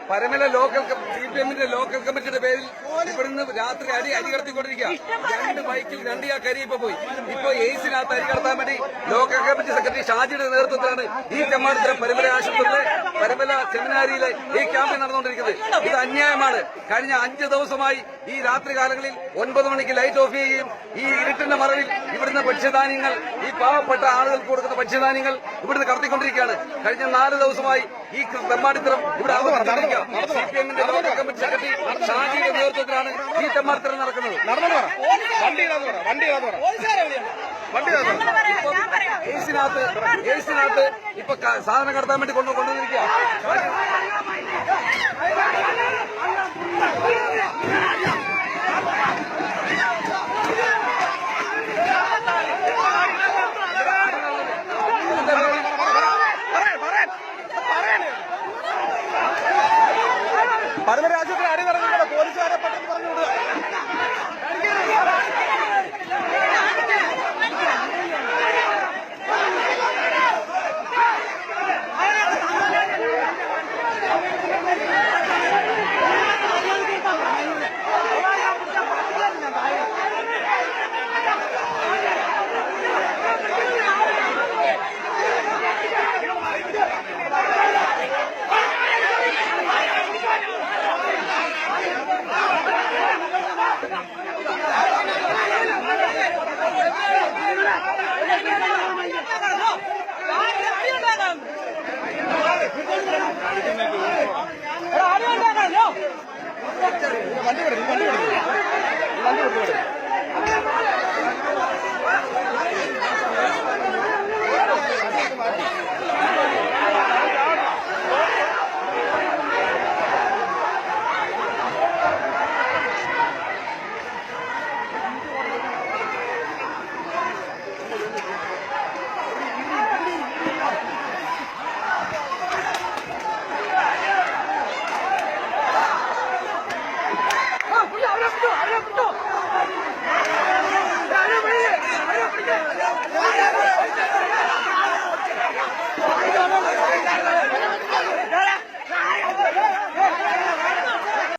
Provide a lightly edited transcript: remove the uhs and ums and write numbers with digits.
Paramala local CPM-ന്റെ local കമ്മിറ്റിയുടെ പേരിൽ ഇവിടുന്ന് രാത്രി അരി കടത്തിക്കൊണ്ടിരിക്കുക. 2 ബൈക്കിൽ 2 യാൾക്ക് ഇപ്പൊ പോയി. ഇപ്പൊ എയ്സിനകത്ത് അരി കടത്താൻ വേണ്ടി ലോക്കൽ കമ്മിറ്റി സെക്രട്ടറി ഷാജിയുടെ നേതൃത്വത്തിലാണ് ഈ തെമ്മാടിത്തരം പരമല ആശുപത്രിയിലെ പരമല സെമിനാരിയിലെ ഈ ക്യാമ്പയിൻ നടന്നുകൊണ്ടിരിക്കുന്നത്. ഇത് അന്യായമാണ്. കഴിഞ്ഞ 5 ദിവസമായി ഈ രാത്രികാലങ്ങളിൽ 9 മണിക്ക് ലൈറ്റ് ഓഫ് ചെയ്യുകയും ഈ ഇരുട്ടിന്റെ മറവിൽ ഇവിടുന്ന് ഭക്ഷ്യധാന്യങ്ങൾ ഈ പാവപ്പെട്ട ആളുകൾക്ക് കൊടുക്കുന്ന ഭക്ഷ്യധാന്യങ്ങൾ ഇവിടുന്ന് കടത്തിക്കൊണ്ടിരിക്കുകയാണ്. കഴിഞ്ഞ 4 ദിവസമായി ഈ തെമ്മാടിത്തരം ഇവിടെ CPM-ന്റെ ലോക്കൽ കമ്മിറ്റി സെക്രട്ടറി ഷാജിയുടെ നേതൃത്വത്തിലാണ് ഈ തെമ്മാടിത്തരം നടക്കുന്നത്. എയ്സിനകത്ത് ഇപ്പൊ സാധനം കടത്താൻ വേണ്ടി കൊണ്ടുവന്നിരിക്കുക.